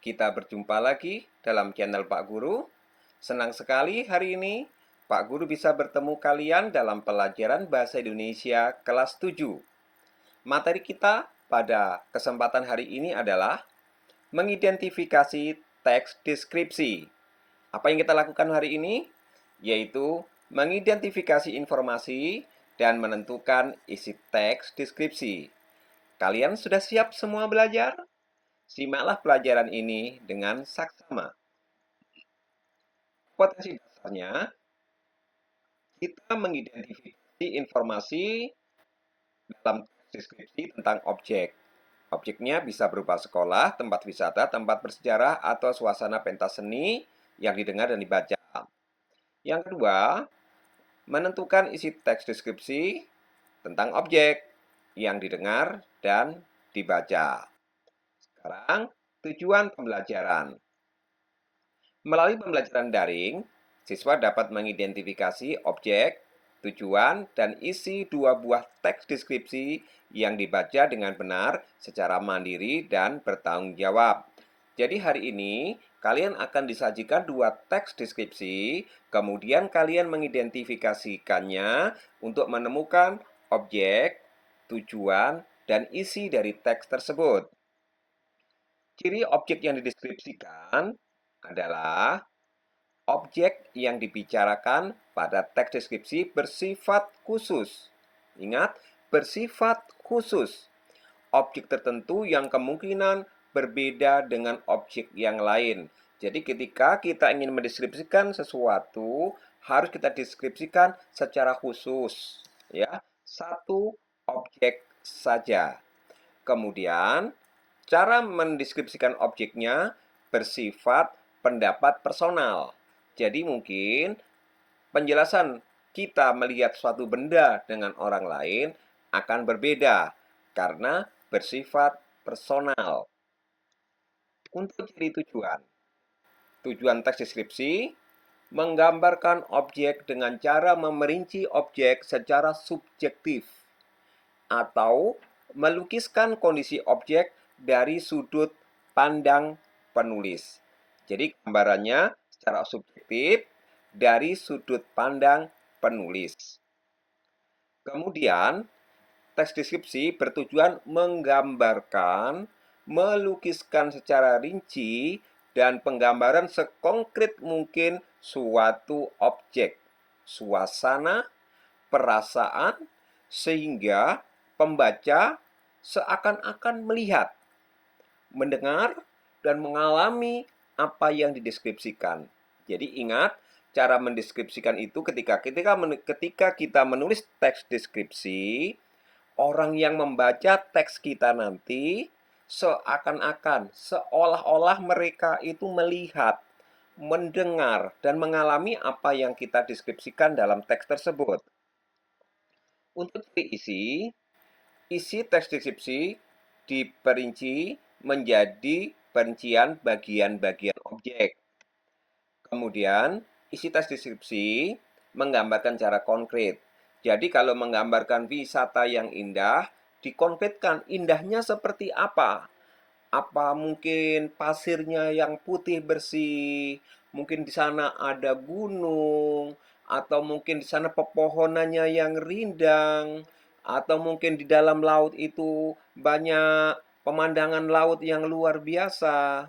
Kita berjumpa lagi dalam channel Pak Guru. Senang sekali hari ini Pak Guru bisa bertemu kalian dalam pelajaran Bahasa Indonesia kelas 7. Materi kita pada kesempatan hari ini adalah mengidentifikasi teks deskripsi. Apa yang kita lakukan hari ini? Yaitu mengidentifikasi informasi dan menentukan isi teks deskripsi. Kalian sudah siap semua belajar? Simaklah pelajaran ini dengan saksama. Potensi dasarnya, kita mengidentifikasi informasi dalam deskripsi tentang objek. Objeknya bisa berupa sekolah, tempat wisata, tempat bersejarah, atau suasana pentas seni yang didengar dan dibaca. Yang kedua, menentukan isi teks deskripsi tentang objek yang didengar dan dibaca. Sekarang, tujuan pembelajaran. Melalui pembelajaran daring, siswa dapat mengidentifikasi objek, tujuan, dan isi dua buah teks deskripsi yang dibaca dengan benar secara mandiri dan bertanggung jawab. Jadi hari ini, kalian akan disajikan dua teks deskripsi, kemudian kalian mengidentifikasikannya untuk menemukan objek, tujuan, dan isi dari teks tersebut. Ciri objek yang dideskripsikan adalah objek yang dibicarakan pada teks deskripsi bersifat khusus. Ingat, bersifat khusus. Objek tertentu yang kemungkinan berbeda dengan objek yang lain. Jadi ketika kita ingin mendeskripsikan sesuatu, harus kita deskripsikan secara khusus, ya. Satu objek saja. Kemudian, cara mendeskripsikan objeknya bersifat pendapat personal. Jadi mungkin penjelasan kita melihat suatu benda dengan orang lain akan berbeda karena bersifat personal. Untuk ciri tujuan. Tujuan teks deskripsi menggambarkan objek dengan cara memerinci objek secara subjektif atau melukiskan kondisi objek dari sudut pandang penulis. Jadi gambarannya secara subjektif dari sudut pandang penulis. Kemudian, teks deskripsi bertujuan menggambarkan, melukiskan secara rinci, dan penggambaran sekonkret mungkin suatu objek, suasana, perasaan, sehingga pembaca seakan-akan melihat, mendengar, dan mengalami apa yang dideskripsikan. Jadi ingat, cara mendeskripsikan itu ketika kita menulis teks deskripsi, orang yang membaca teks kita nanti seakan-akan, seolah-olah mereka itu melihat, mendengar, dan mengalami apa yang kita deskripsikan dalam teks tersebut. Untuk isi teks deskripsi diperinci menjadi perincian bagian-bagian objek. Kemudian, isi teks deskripsi menggambarkan cara konkret. Jadi kalau menggambarkan wisata yang indah, dikonkretkan indahnya seperti apa? Apa mungkin pasirnya yang putih bersih, mungkin di sana ada gunung, atau mungkin di sana pepohonannya yang rindang, atau mungkin di dalam laut itu banyak pemandangan laut yang luar biasa.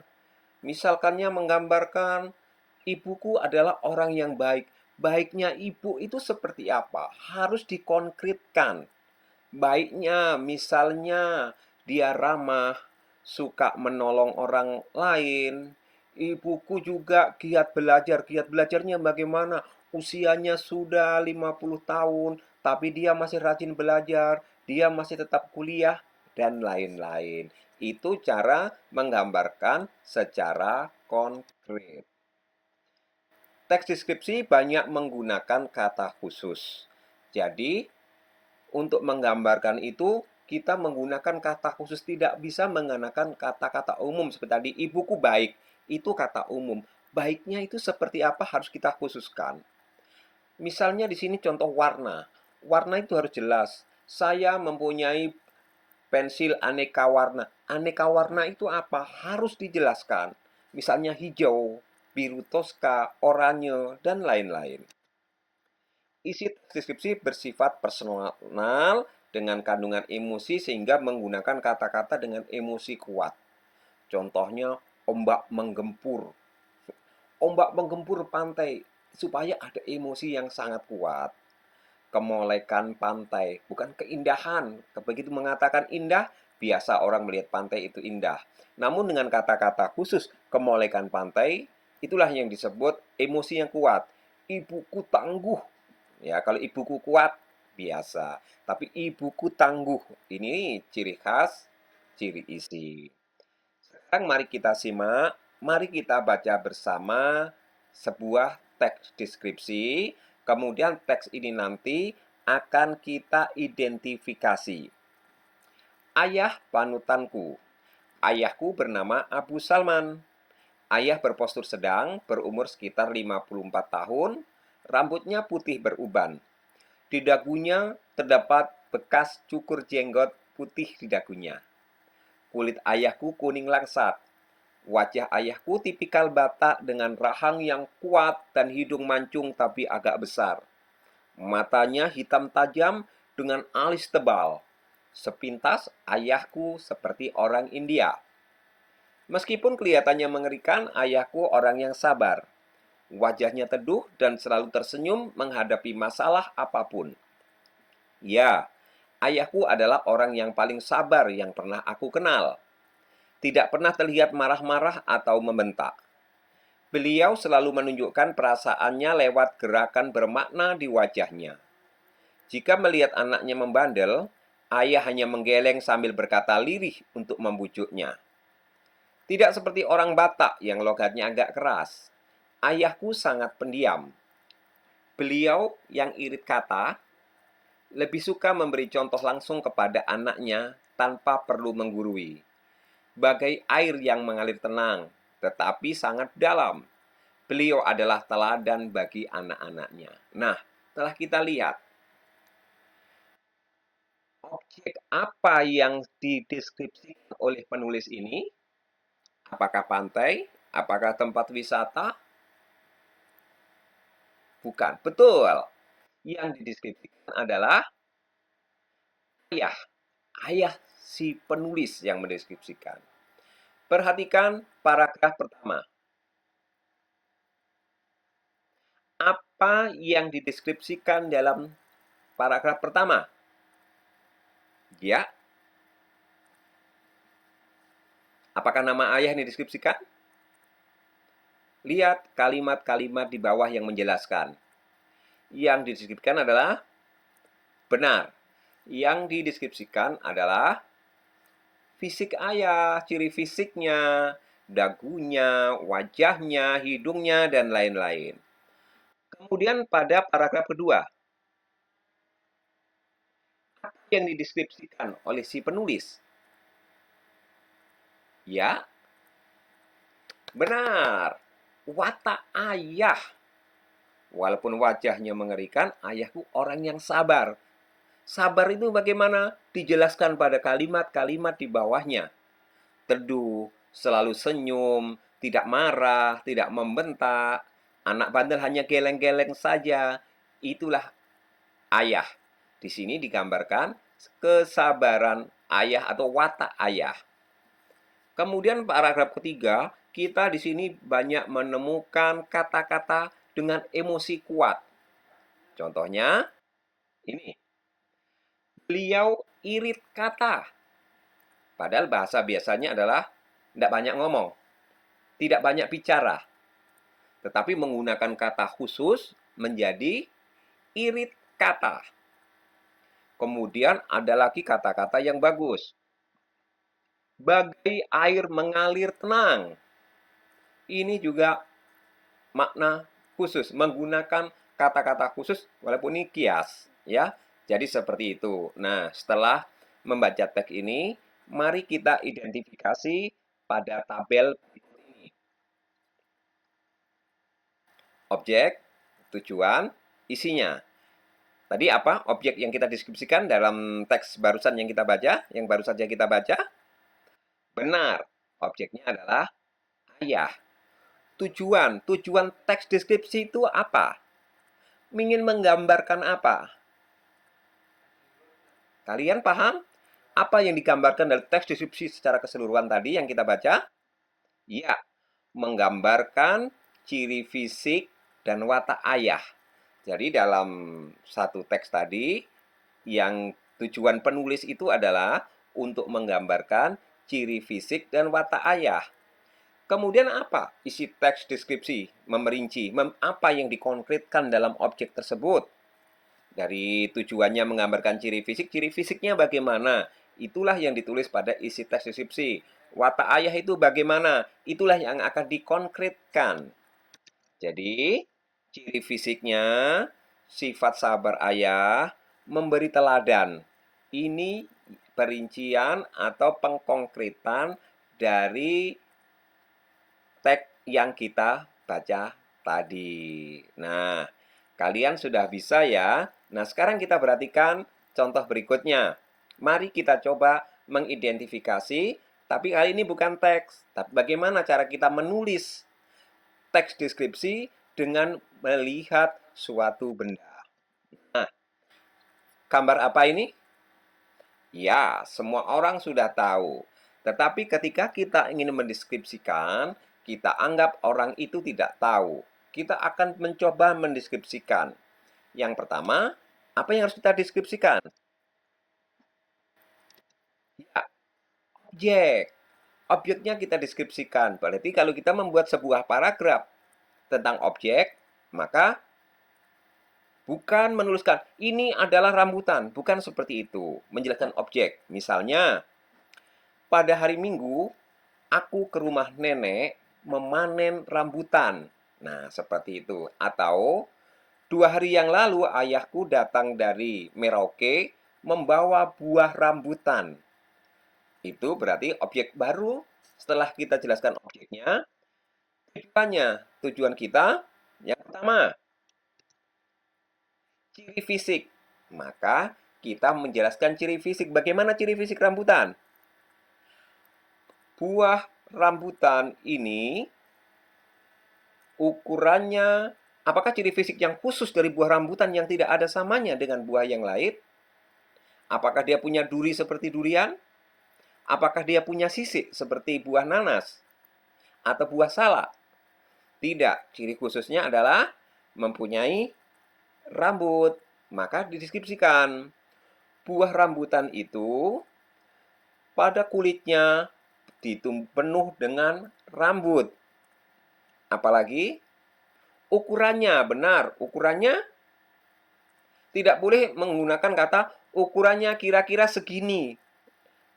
Misalkannya menggambarkan ibuku adalah orang yang baik. Baiknya ibu itu seperti apa? Harus dikonkretkan. Baiknya misalnya dia ramah, suka menolong orang lain. Ibuku juga giat belajar. Giat belajarnya bagaimana? Usianya sudah 50 tahun, tapi dia masih rajin belajar, dia masih tetap kuliah, dan lain-lain. Itu cara menggambarkan secara konkret. Teks deskripsi banyak menggunakan kata khusus. Jadi, untuk menggambarkan itu, kita menggunakan kata khusus, tidak bisa menggunakan kata-kata umum. Seperti tadi, ibuku baik, itu kata umum. Baiknya itu seperti apa harus kita khususkan. Misalnya di sini contoh warna. Warna itu harus jelas. Saya mempunyai pensil aneka warna. Aneka warna itu apa? Harus dijelaskan. Misalnya hijau, biru toska, oranye, dan lain-lain. Isi deskripsi bersifat personal dengan kandungan emosi sehingga menggunakan kata-kata dengan emosi kuat. Contohnya, ombak menggempur. Ombak menggempur pantai supaya ada emosi yang sangat kuat. Kemolekan pantai, bukan keindahan. Begitu mengatakan indah, biasa orang melihat pantai itu indah. Namun dengan kata-kata khusus kemolekan pantai, itulah yang disebut emosi yang kuat. Ibuku tangguh. Ya, kalau ibuku kuat, biasa. Tapi ibuku tangguh, ini ciri khas, ciri isi. Sekarang mari kita simak, mari kita baca bersama sebuah teks deskripsi. Kemudian teks ini nanti akan kita identifikasi. Ayah panutanku. Ayahku bernama Abu Salman. Ayah berpostur sedang, berumur sekitar 54 tahun, rambutnya putih beruban. Di dagunya terdapat bekas cukur jenggot putih di dagunya. Kulit ayahku kuning langsat. Wajah ayahku tipikal Batak dengan rahang yang kuat dan hidung mancung tapi agak besar. Matanya hitam tajam dengan alis tebal. Sepintas ayahku seperti orang India. Meskipun kelihatannya mengerikan, ayahku orang yang sabar. Wajahnya teduh dan selalu tersenyum menghadapi masalah apapun. Ya, ayahku adalah orang yang paling sabar yang pernah aku kenal. Tidak pernah terlihat marah-marah atau membentak. Beliau selalu menunjukkan perasaannya lewat gerakan bermakna di wajahnya. Jika melihat anaknya membandel, ayah hanya menggeleng sambil berkata lirih untuk membujuknya. Tidak seperti orang Batak yang logatnya agak keras. Ayahku sangat pendiam. Beliau yang irit kata, lebih suka memberi contoh langsung kepada anaknya tanpa perlu menggurui. Bagai air yang mengalir tenang, tetapi sangat dalam. Beliau adalah teladan bagi anak-anaknya. Nah, telah kita lihat objek apa yang dideskripsikan oleh penulis ini. Apakah pantai? Apakah tempat wisata? Bukan. Betul. Yang dideskripsikan adalah ayah. Ayah si penulis yang mendeskripsikan. Perhatikan paragraf pertama. Apa yang dideskripsikan dalam paragraf pertama? Ya. Apakah nama ayah yang dideskripsikan? Lihat kalimat-kalimat di bawah yang menjelaskan. Yang dideskripsikan adalah benar. Yang dideskripsikan adalah fisik ayah, ciri fisiknya, dagunya, wajahnya, hidungnya, dan lain-lain. Kemudian pada paragraf kedua, apa yang dideskripsikan oleh si penulis? Ya, benar. Watak ayah. Walaupun wajahnya mengerikan, ayahku orang yang sabar. Sabar itu bagaimana? Dijelaskan pada kalimat-kalimat di bawahnya. Teduh, selalu senyum, tidak marah, tidak membentak. Anak bandel hanya geleng-geleng saja. Itulah ayah. Di sini digambarkan kesabaran ayah atau watak ayah. Kemudian paragraf ketiga, kita di sini banyak menemukan kata-kata dengan emosi kuat. Contohnya, ini. Beliau irit kata. Padahal bahasa biasanya adalah tidak banyak ngomong, tidak banyak bicara. Tetapi menggunakan kata khusus menjadi irit kata. Kemudian ada lagi kata-kata yang bagus. Bagai air mengalir tenang. Ini juga makna khusus, menggunakan kata-kata khusus walaupun ini kias, ya. Jadi seperti itu. Nah, setelah membaca teks ini, mari kita identifikasi pada tabel berikut ini. Objek, tujuan, isinya. Tadi apa objek yang kita deskripsikan dalam teks barusan yang kita baca, yang baru saja kita baca? Benar, objeknya adalah ayah. Tujuan teks deskripsi itu apa? Ingin menggambarkan apa? Kalian paham? Apa yang digambarkan dari teks deskripsi secara keseluruhan tadi yang kita baca? Ya, menggambarkan ciri fisik dan watak ayah. Jadi dalam satu teks tadi, yang tujuan penulis itu adalah untuk menggambarkan ciri fisik dan watak ayah. Kemudian apa isi teks deskripsi? Memerinci apa yang dikonkretkan dalam objek tersebut. Dari tujuannya menggambarkan ciri fisiknya bagaimana? Itulah yang ditulis pada isi teks deskripsi. Watak ayah itu bagaimana? Itulah yang akan dikonkretkan. Jadi, ciri fisiknya, sifat sabar ayah, memberi teladan. Ini perincian atau pengkonkretan dari teks yang kita baca tadi. Nah, kalian sudah bisa ya. Nah, sekarang kita perhatikan contoh berikutnya. Mari kita coba mengidentifikasi, tapi kali ini bukan teks, tapi bagaimana cara kita menulis teks deskripsi dengan melihat suatu benda. Nah, gambar apa ini? Ya, semua orang sudah tahu. Tetapi ketika kita ingin mendeskripsikan, kita anggap orang itu tidak tahu. Kita akan mencoba mendeskripsikan. Yang pertama, apa yang harus kita deskripsikan? Ya, objek. Objeknya kita deskripsikan. Berarti kalau kita membuat sebuah paragraf tentang objek, maka bukan menuliskan, ini adalah rambutan. Bukan seperti itu. Menjelaskan objek. Misalnya, pada hari Minggu, aku ke rumah nenek memanen rambutan. Nah, seperti itu. Atau, 2 hari yang lalu ayahku datang dari Merauke membawa buah rambutan. Itu berarti objek baru. Setelah kita jelaskan objeknya, tujuannya. Tujuan kita, yang pertama, ciri fisik. Maka kita menjelaskan ciri fisik. Bagaimana ciri fisik rambutan? Buah rambutan ini ukurannya, apakah ciri fisik yang khusus dari buah rambutan yang tidak ada samanya dengan buah yang lain? Apakah dia punya duri seperti durian? Apakah dia punya sisik seperti buah nanas? Atau buah salak? Tidak, ciri khususnya adalah mempunyai rambut. Maka dideskripsikan. Buah rambutan itu pada kulitnya penuh dengan rambut. Apalagi ukurannya, benar, ukurannya tidak boleh menggunakan kata ukurannya kira-kira segini.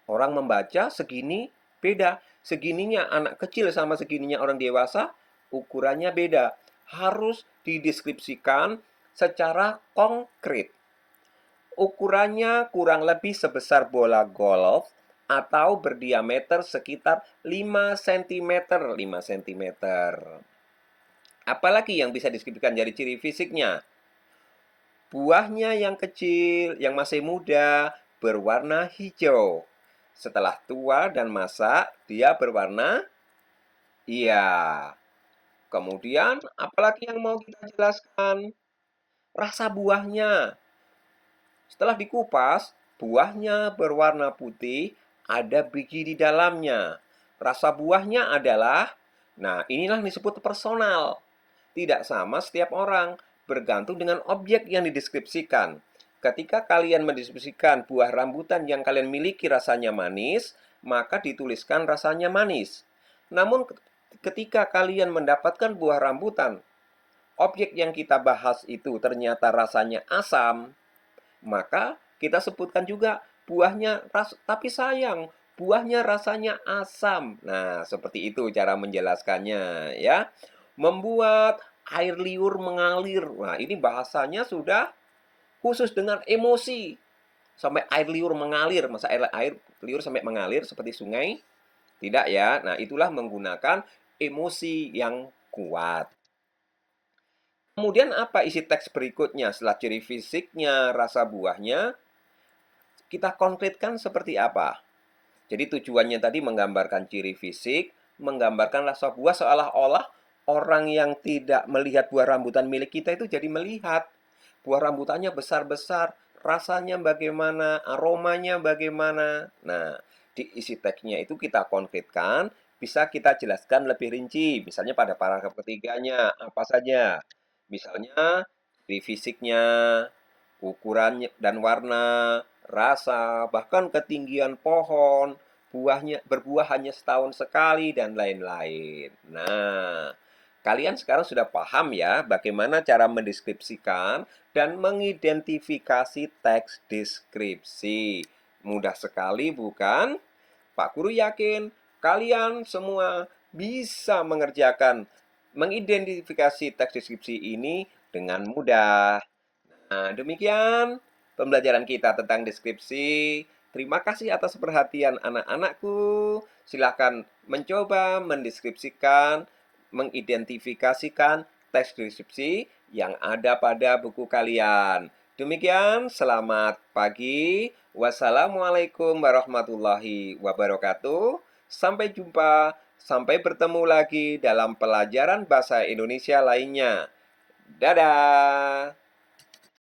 Orang membaca segini beda. Segininya anak kecil sama segininya orang dewasa, ukurannya beda. Harus dideskripsikan secara konkret. Ukurannya kurang lebih sebesar bola golf atau berdiameter sekitar 5 cm. 5 cm. Apalagi yang bisa deskripsikan dari ciri fisiknya? Buahnya yang kecil, yang masih muda, berwarna hijau. Setelah tua dan masak, dia berwarna iya. Kemudian, apalagi yang mau kita jelaskan? Rasa buahnya. Setelah dikupas, buahnya berwarna putih, ada biji di dalamnya. Rasa buahnya adalah, nah inilah disebut personal. Tidak sama setiap orang, bergantung dengan objek yang dideskripsikan. Ketika kalian mendeskripsikan buah rambutan yang kalian miliki rasanya manis, maka dituliskan rasanya manis. Namun ketika kalian mendapatkan buah rambutan, objek yang kita bahas itu ternyata rasanya asam, maka kita sebutkan juga buahnya tapi sayang, buahnya rasanya asam. Nah, seperti itu cara menjelaskannya ya. Membuat air liur mengalir. Nah, ini bahasanya sudah khusus dengan emosi. Sampai air liur mengalir, masa air liur sampai mengalir seperti sungai? Tidak ya. Nah, itulah menggunakan emosi yang kuat. Kemudian apa isi teks berikutnya? Setelah ciri fisiknya, rasa buahnya, kita konkretkan seperti apa? Jadi tujuannya tadi menggambarkan ciri fisik, menggambarkan rasa puas seolah-olah orang yang tidak melihat buah rambutan milik kita itu jadi melihat. Buah rambutannya besar-besar, rasanya bagaimana, aromanya bagaimana. Nah, di isi teksnya itu kita konkretkan, bisa kita jelaskan lebih rinci. Misalnya pada paragraf ketiganya, apa saja. Misalnya, dari fisiknya, ukurannya dan warna, rasa, bahkan ketinggian pohon, buahnya berbuah hanya setahun sekali, dan lain-lain. Nah, kalian sekarang sudah paham ya bagaimana cara mendeskripsikan dan mengidentifikasi teks deskripsi. Mudah sekali bukan? Pak Guru yakin kalian semua bisa mengerjakan mengidentifikasi teks deskripsi ini dengan mudah. Nah, demikian pembelajaran kita tentang deskripsi. Terima kasih atas perhatian anak-anakku. Silakan mencoba mendeskripsikan, mengidentifikasikan teks deskripsi yang ada pada buku kalian. Demikian, selamat pagi. Wassalamualaikum warahmatullahi wabarakatuh. Sampai jumpa, sampai bertemu lagi dalam pelajaran bahasa Indonesia lainnya. Dadah.